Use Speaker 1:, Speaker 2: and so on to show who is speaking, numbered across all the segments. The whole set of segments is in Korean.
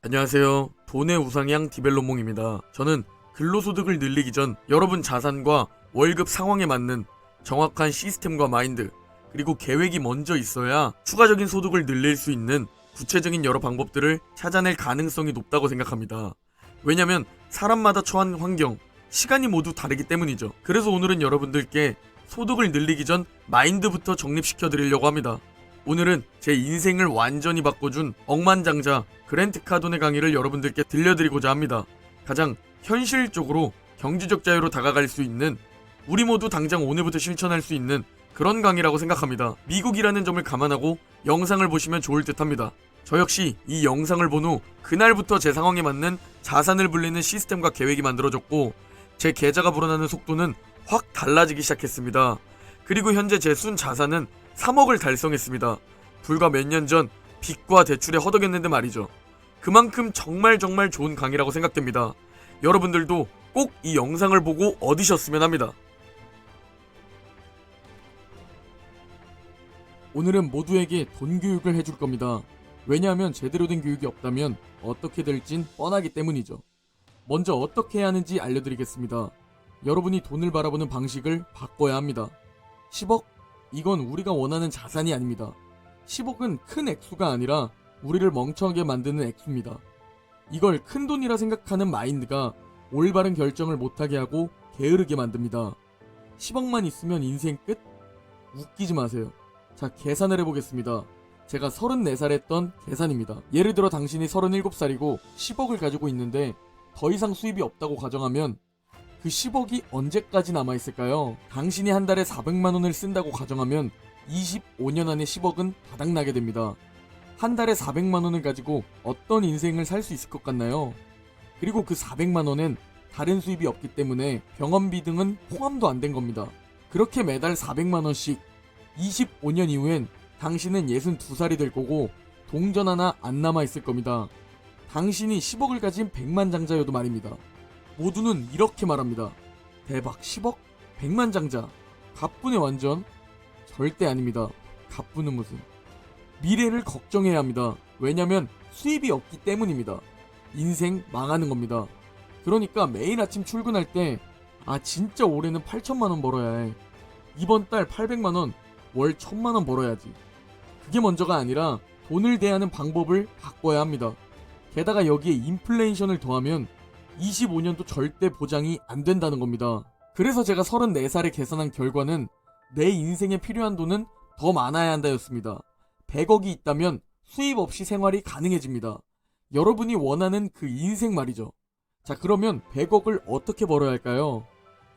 Speaker 1: 안녕하세요. 돈의 우상향 디벨로몽입니다. 저는 근로소득을 늘리기 전 여러분 자산과 월급 상황에 맞는 정확한 시스템과 마인드, 그리고 계획이 먼저 있어야 추가적인 소득을 늘릴 수 있는 구체적인 여러 방법들을 찾아낼 가능성이 높다고 생각합니다. 왜냐면 사람마다 처한 환경, 시간이 모두 다르기 때문이죠. 그래서 오늘은 여러분들께 소득을 늘리기 전 마인드부터 정립시켜 드리려고 합니다. 오늘은 제 인생을 완전히 바꿔준 억만장자 그랜트 카돈의 강의를 여러분들께 들려드리고자 합니다. 가장 현실적으로 경제적 자유로 다가갈 수 있는, 우리 모두 당장 오늘부터 실천할 수 있는 그런 강의라고 생각합니다. 미국이라는 점을 감안하고 영상을 보시면 좋을 듯 합니다. 저 역시 이 영상을 본 후 그날부터 제 상황에 맞는 자산을 불리는 시스템과 계획이 만들어졌고, 제 계좌가 불어나는 속도는 확 달라지기 시작했습니다. 그리고 현재 제 순 자산은 3억을 달성했습니다. 불과 몇 년 전 빚과 대출에 허덕였는데 말이죠. 그만큼 정말 좋은 강의라고 생각됩니다. 여러분들도 꼭 이 영상을 보고 얻으셨으면 합니다. 오늘은 모두에게 돈 교육을 해줄 겁니다. 왜냐하면 제대로 된 교육이 없다면 어떻게 될진 뻔하기 때문이죠. 먼저 어떻게 해야 하는지 알려드리겠습니다. 여러분이 돈을 바라보는 방식을 바꿔야 합니다. 10억? 이건 우리가 원하는 자산이 아닙니다. 10억은 큰 액수가 아니라 우리를 멍청하게 만드는 액수입니다. 이걸 큰 돈이라 생각하는 마인드가 올바른 결정을 못하게 하고 게으르게 만듭니다. 10억만 있으면 인생 끝? 웃기지 마세요. 자, 계산을 해보겠습니다. 제가 34살 했던 계산입니다. 예를 들어 당신이 37살이고 10억을 가지고 있는데 더 이상 수입이 없다고 가정하면 그 10억이 언제까지 남아있을까요? 당신이 한 달에 400만원을 쓴다고 가정하면 25년 안에 10억은 바닥나게 됩니다. 한 달에 400만원을 가지고 어떤 인생을 살 수 있을 것 같나요? 그리고 그 400만원엔 다른 수입이 없기 때문에 병원비 등은 포함도 안 된 겁니다. 그렇게 매달 400만원씩 25년 이후엔 당신은 62살이 될 거고 동전 하나 안 남아있을 겁니다. 당신이 10억을 가진 백만장자여도 말입니다. 모두는 이렇게 말합니다. 대박, 10억? 백만장자. 가뿐해 완전? 절대 아닙니다. 가뿐은 무슨. 미래를 걱정해야 합니다. 왜냐면 수입이 없기 때문입니다. 인생 망하는 겁니다. 그러니까 매일 아침 출근할 때 진짜 올해는 8천만원 벌어야 해. 이번 달 800만원, 월 1000만원 벌어야지. 그게 먼저가 아니라 돈을 대하는 방법을 바꿔야 합니다. 게다가 여기에 인플레이션을 더하면 25년도 절대 보장이 안 된다는 겁니다. 그래서 제가 34살에 계산한 결과는 내 인생에 필요한 돈은 더 많아야 한다였습니다. 100억이 있다면 수입 없이 생활이 가능해집니다. 여러분이 원하는 그 인생 말이죠. 자, 그러면 100억을 어떻게 벌어야 할까요?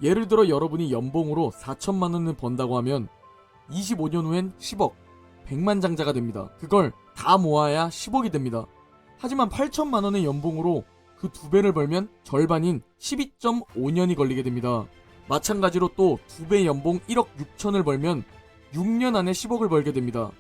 Speaker 1: 예를 들어 여러분이 연봉으로 4천만원을 번다고 하면 25년 후엔 10억, 백만장자가 됩니다. 그걸 다 모아야 10억이 됩니다. 하지만 8천만원의 연봉으로 그 2배를 벌면 절반인 12.5년이 걸리게 됩니다. 마찬가지로 또 2배 연봉 1억 6천을 벌면 6년 안에 10억을 벌게 됩니다.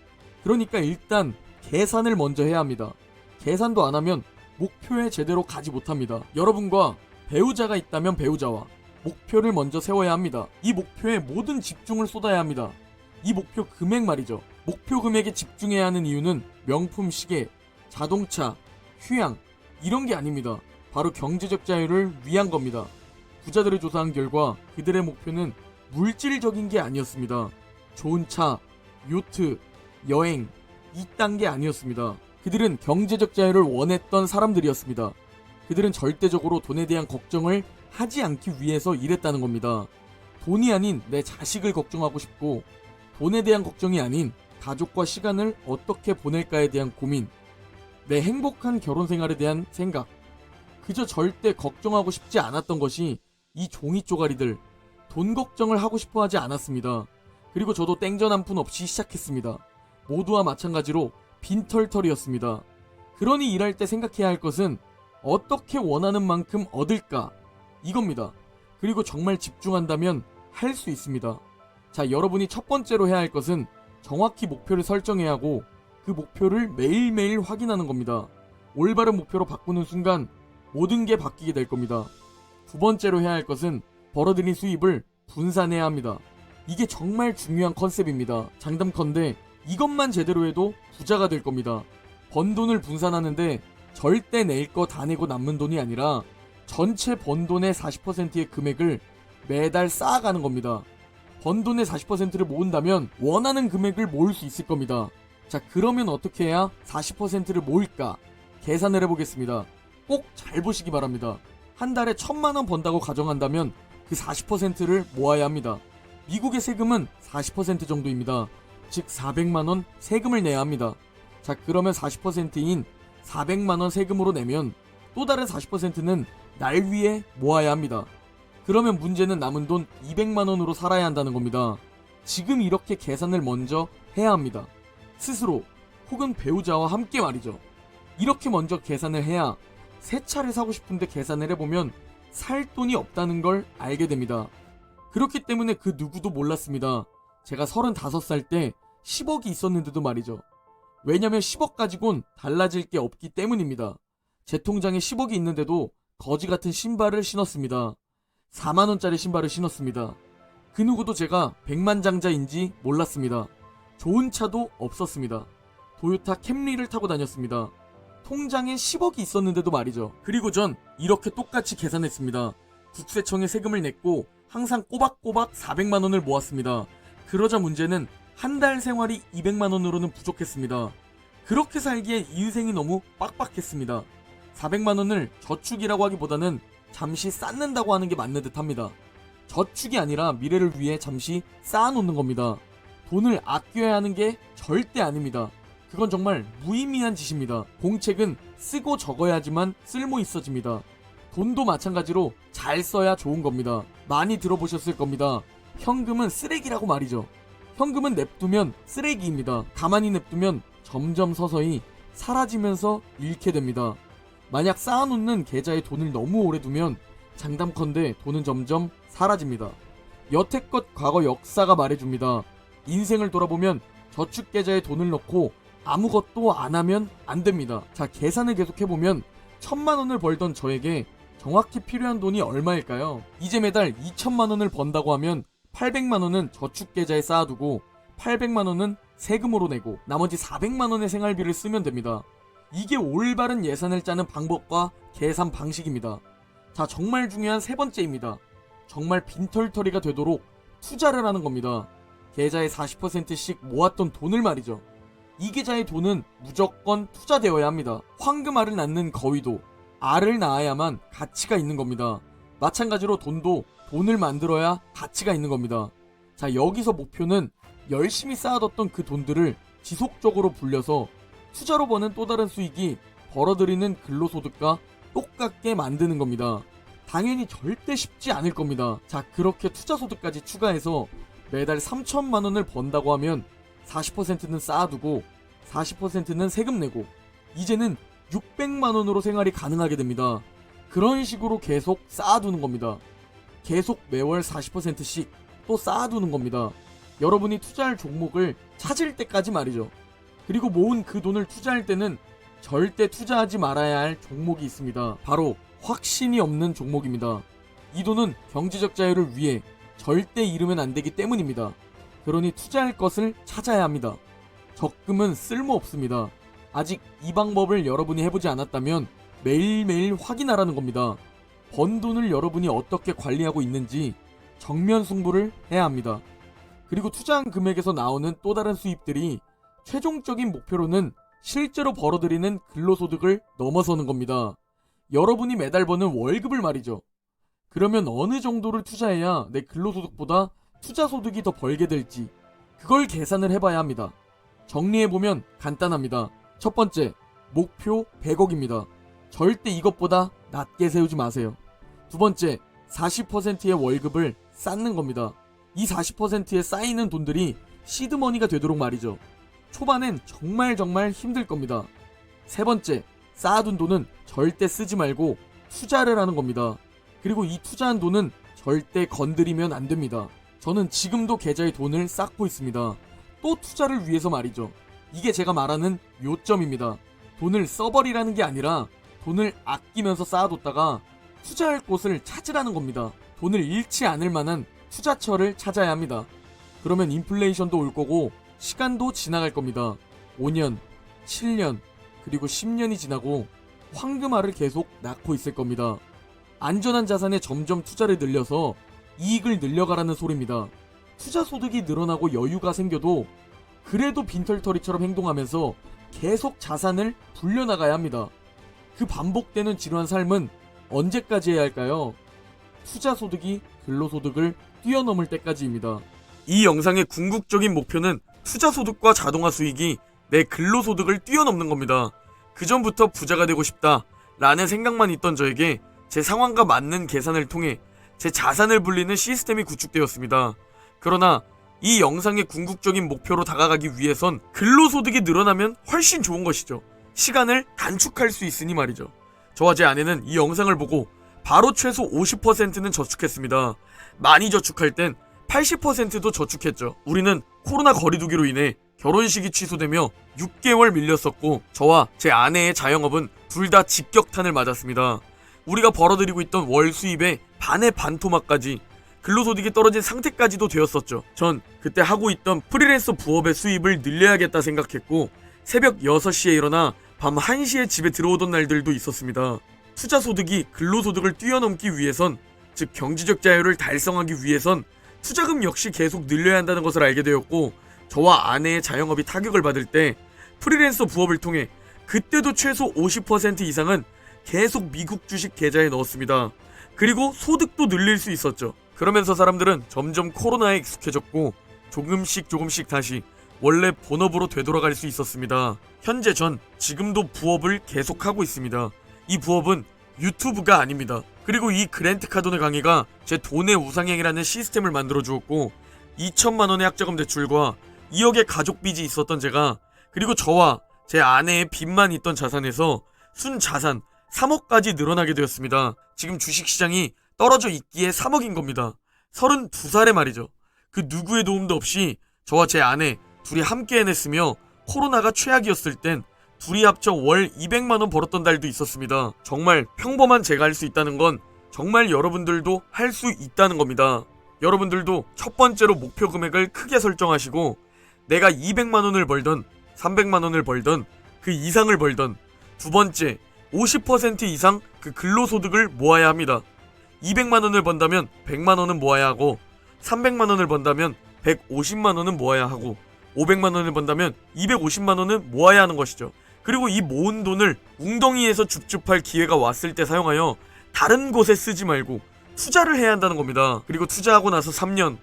Speaker 1: 그러니까 일단 계산을 먼저 해야 합니다. 계산도 안 하면 목표에 제대로 가지 못합니다. 여러분과 배우자가 있다면 배우자와 목표를 먼저 세워야 합니다. 이 목표에 모든 집중을 쏟아야 합니다. 이 목표 금액 말이죠. 목표 금액에 집중해야 하는 이유는 명품 시계, 자동차, 휴양 이런 게 아닙니다. 바로 경제적 자유를 위한 겁니다. 부자들을 조사한 결과 그들의 목표는 물질적인 게 아니었습니다. 좋은 차, 요트, 여행 이딴 게 아니었습니다. 그들은 경제적 자유를 원했던 사람들이었습니다. 그들은 절대적으로 돈에 대한 걱정을 하지 않기 위해서 일했다는 겁니다. 돈이 아닌 내 자식을 걱정하고 싶고, 돈에 대한 걱정이 아닌 가족과 시간을 어떻게 보낼까에 대한 고민, 내 행복한 결혼 생활에 대한 생각, 그저 절대 걱정하고 싶지 않았던 것이 이 종이 쪼가리들, 돈 걱정을 하고 싶어 하지 않았습니다. 그리고 저도 땡전 한 푼 없이 시작했습니다. 모두와 마찬가지로 빈털털이었습니다. 그러니 일할 때 생각해야 할 것은 어떻게 원하는 만큼 얻을까? 이겁니다. 그리고 정말 집중한다면 할 수 있습니다. 자, 여러분이 첫 번째로 해야 할 것은 정확히 목표를 설정해야 하고 그 목표를 매일매일 확인하는 겁니다. 올바른 목표로 바꾸는 순간 모든 게 바뀌게 될 겁니다. 두 번째로 해야 할 것은 벌어들인 수입을 분산해야 합니다. 이게 정말 중요한 컨셉입니다. 장담컨대 이것만 제대로 해도 부자가 될 겁니다. 번 돈을 분산하는데 절대 낼 거 다 내고 남는 돈이 아니라 전체 번 돈의 40%의 금액을 매달 쌓아가는 겁니다. 번 돈의 40%를 모은다면 원하는 금액을 모을 수 있을 겁니다. 자, 그러면 어떻게 해야 40%를 모을까? 계산을 해보겠습니다. 꼭 잘 보시기 바랍니다. 한 달에 1,000만원 번다고 가정한다면 그 40%를 모아야 합니다. 미국의 세금은 40% 정도입니다. 즉 400만원 세금을 내야 합니다. 자, 그러면 40%인 400만원 세금으로 내면 또 다른 40%는 날 위해 모아야 합니다. 그러면 문제는 남은 돈 200만원으로 살아야 한다는 겁니다. 지금 이렇게 계산을 먼저 해야 합니다. 스스로 혹은 배우자와 함께 말이죠. 이렇게 먼저 계산을 해야 새 차를 사고 싶은데 계산을 해보면 살 돈이 없다는 걸 알게 됩니다. 그렇기 때문에 그 누구도 몰랐습니다. 제가 35살 때 10억이 있었는데도 말이죠. 왜냐면 10억 가지곤 달라질 게 없기 때문입니다. 제 통장에 10억이 있는데도 거지 같은 신발을 신었습니다. 4만원짜리 신발을 신었습니다. 그 누구도 제가 백만장자인지 몰랐습니다. 좋은 차도 없었습니다. 도요타 캠리를 타고 다녔습니다. 통장에 10억이 있었는데도 말이죠. 그리고 전 이렇게 똑같이 계산했습니다. 국세청에 세금을 냈고 항상 꼬박꼬박 400만원을 모았습니다. 그러자 문제는 한 달 생활이 200만원으로는 부족했습니다. 그렇게 살기에 인생이 너무 빡빡했습니다. 400만원을 저축이라고 하기보다는 잠시 쌓는다고 하는 게 맞는 듯 합니다. 저축이 아니라 미래를 위해 잠시 쌓아놓는 겁니다. 돈을 아껴야 하는 게 절대 아닙니다. 그건 정말 무의미한 짓입니다. 공책은 쓰고 적어야지만 쓸모 있어집니다. 돈도 마찬가지로 잘 써야 좋은 겁니다. 많이 들어보셨을 겁니다. 현금은 쓰레기라고 말이죠. 현금은 냅두면 쓰레기입니다. 가만히 냅두면 점점 서서히 사라지면서 잃게 됩니다. 만약 쌓아놓는 계좌에 돈을 너무 오래 두면 장담컨대 돈은 점점 사라집니다. 여태껏 과거 역사가 말해줍니다. 인생을 돌아보면 저축 계좌에 돈을 넣고 아무것도 안 하면 안 됩니다. 자, 계산을 계속해보면 1,000만원을 벌던 저에게 정확히 필요한 돈이 얼마일까요? 이제 매달 2,000만원을 번다고 하면 800만원은 저축 계좌에 쌓아두고 800만원은 세금으로 내고 나머지 400만원의 생활비를 쓰면 됩니다. 이게 올바른 예산을 짜는 방법과 계산 방식입니다. 자, 정말 중요한 세 번째입니다. 정말 빈털터리가 되도록 투자를 하는 겁니다. 계좌에 40%씩 모았던 돈을 말이죠. 이 계좌의 돈은 무조건 투자되어야 합니다. 황금알을 낳는 거위도 알을 낳아야만 가치가 있는 겁니다. 마찬가지로 돈도 돈을 만들어야 가치가 있는 겁니다. 자, 여기서 목표는 열심히 쌓아뒀던 그 돈들을 지속적으로 불려서 투자로 버는 또 다른 수익이 벌어들이는 근로소득과 똑같게 만드는 겁니다. 당연히 절대 쉽지 않을 겁니다. 자, 그렇게 투자소득까지 추가해서 매달 3천만원을 번다고 하면 40%는 쌓아두고 40%는 세금 내고 이제는 600만원으로 생활이 가능하게 됩니다. 그런 식으로 계속 쌓아두는 겁니다. 계속 매월 40%씩 또 쌓아두는 겁니다. 여러분이 투자할 종목을 찾을 때까지 말이죠. 그리고 모은 그 돈을 투자할 때는 절대 투자하지 말아야 할 종목이 있습니다. 바로 확신이 없는 종목입니다. 이 돈은 경제적 자유를 위해 절대 잃으면 안 되기 때문입니다. 그러니 투자할 것을 찾아야 합니다. 적금은 쓸모없습니다. 아직 이 방법을 여러분이 해보지 않았다면 매일매일 확인하라는 겁니다. 번 돈을 여러분이 어떻게 관리하고 있는지 정면 승부를 해야 합니다. 그리고 투자한 금액에서 나오는 또 다른 수입들이 최종적인 목표로는 실제로 벌어들이는 근로소득을 넘어서는 겁니다. 여러분이 매달 버는 월급을 말이죠. 그러면 어느 정도를 투자해야 내 근로소득보다 투자소득이 더 벌게 될지 그걸 계산을 해봐야 합니다. 정리해보면 간단합니다. 첫 번째, 목표 100억입니다. 절대 이것보다 낮게 세우지 마세요. 두 번째, 40%의 월급을 쌓는 겁니다. 이 40%에 쌓이는 돈들이 시드머니가 되도록 말이죠. 초반엔 정말 힘들 겁니다. 세 번째, 쌓아둔 돈은 절대 쓰지 말고 투자를 하는 겁니다. 그리고 이 투자한 돈은 절대 건드리면 안 됩니다. 저는 지금도 계좌에 돈을 쌓고 있습니다. 또 투자를 위해서 말이죠. 이게 제가 말하는 요점입니다. 돈을 써버리라는 게 아니라 돈을 아끼면서 쌓아뒀다가 투자할 곳을 찾으라는 겁니다. 돈을 잃지 않을 만한 투자처를 찾아야 합니다. 그러면 인플레이션도 올 거고 시간도 지나갈 겁니다. 5년, 7년, 그리고 10년이 지나고 황금알을 계속 낳고 있을 겁니다. 안전한 자산에 점점 투자를 늘려서 이익을 늘려가라는 소리입니다. 투자 소득이 늘어나고 여유가 생겨도 그래도 빈털터리처럼 행동하면서 계속 자산을 불려나가야 합니다. 그 반복되는 지루한 삶은 언제까지 해야 할까요? 투자 소득이 근로소득을 뛰어넘을 때까지입니다. 이 영상의 궁극적인 목표는 투자 소득과 자동화 수익이 내 근로소득을 뛰어넘는 겁니다. 그 전부터 부자가 되고 싶다 라는 생각만 있던 저에게 제 상황과 맞는 계산을 통해 제 자산을 불리는 시스템이 구축되었습니다. 그러나 이 영상의 궁극적인 목표로 다가가기 위해선 근로소득이 늘어나면 훨씬 좋은 것이죠. 시간을 단축할 수 있으니 말이죠. 저와 제 아내는 이 영상을 보고 바로 최소 50%는 저축했습니다. 많이 저축할 땐 80%도 저축했죠. 우리는 코로나 거리두기로 인해 결혼식이 취소되며 6개월 밀렸었고 저와 제 아내의 자영업은 둘 다 직격탄을 맞았습니다. 우리가 벌어들이고 있던 월 수입의 반의 반토막까지 근로소득이 떨어진 상태까지도 되었었죠. 전 그때 하고 있던 프리랜서 부업의 수입을 늘려야겠다 생각했고 새벽 6시에 일어나 밤 1시에 집에 들어오던 날들도 있었습니다. 투자소득이 근로소득을 뛰어넘기 위해선, 즉 경제적 자유를 달성하기 위해선 투자금 역시 계속 늘려야 한다는 것을 알게 되었고 저와 아내의 자영업이 타격을 받을 때 프리랜서 부업을 통해 그때도 최소 50% 이상은 계속 미국 주식 계좌에 넣었습니다. 그리고 소득도 늘릴 수 있었죠. 그러면서 사람들은 점점 코로나에 익숙해졌고 조금씩 다시 원래 본업으로 되돌아갈 수 있었습니다. 현재 전 지금도 부업을 계속하고 있습니다. 이 부업은 유튜브가 아닙니다. 그리고 이 그랜트 카돈의 강의가 제 돈의 우상향이라는 시스템을 만들어 주었고 2천만원의 학자금 대출과 2억의 가족 빚이 있었던 제가, 그리고 저와 제 아내의 빚만 있던 자산에서 순자산 3억까지 늘어나게 되었습니다. 지금 주식시장이 떨어져 있기에 3억인 겁니다. 32살에 말이죠. 그 누구의 도움도 없이 저와 제 아내 둘이 함께 해냈으며 코로나가 최악이었을 땐 둘이 합쳐 월 200만원 벌었던 달도 있었습니다. 정말 평범한 제가 할 수 있다는 건 정말 여러분들도 할 수 있다는 겁니다. 여러분들도 첫 번째로 목표 금액을 크게 설정하시고 내가 200만원을 벌던 300만원을 벌던 그 이상을 벌던 두 번째 50% 이상 그 근로소득을 모아야 합니다. 200만원을 번다면 100만원은 모아야 하고 300만원을 번다면 150만원은 모아야 하고 500만원을 번다면 250만원은 모아야 하는 것이죠. 그리고 이 모은 돈을 웅덩이에서 줍줍할 기회가 왔을 때 사용하여 다른 곳에 쓰지 말고 투자를 해야 한다는 겁니다. 그리고 투자하고 나서 3년,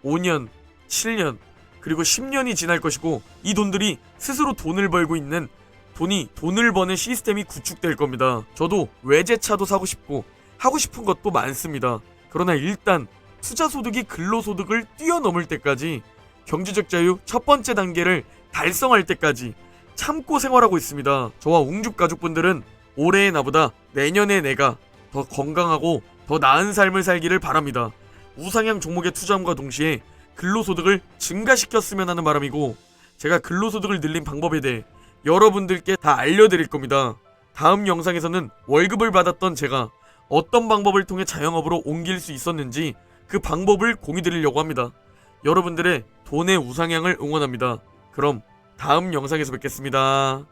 Speaker 1: 5년, 7년, 그리고 10년이 지날 것이고 이 돈들이 스스로 돈을 벌고 있는 돈을 버는 시스템이 구축될 겁니다. 저도 외제차도 사고 싶고 하고 싶은 것도 많습니다. 그러나 일단 투자소득이 근로소득을 뛰어넘을 때까지 경제적 자유 첫 번째 단계를 달성할 때까지 참고 생활하고 있습니다. 저와 웅죽 가족분들은 올해의 나보다 내년의 내가 더 건강하고 더 나은 삶을 살기를 바랍니다. 우상향 종목에 투자함과 동시에 근로소득을 증가시켰으면 하는 바람이고 제가 근로소득을 늘린 방법에 대해 여러분들께 다 알려드릴 겁니다. 다음 영상에서는 월급을 받았던 제가 어떤 방법을 통해 자영업으로 옮길 수 있었는지 그 방법을 공유드리려고 합니다. 여러분들의 돈의 우상향을 응원합니다. 그럼 다음 영상에서 뵙겠습니다.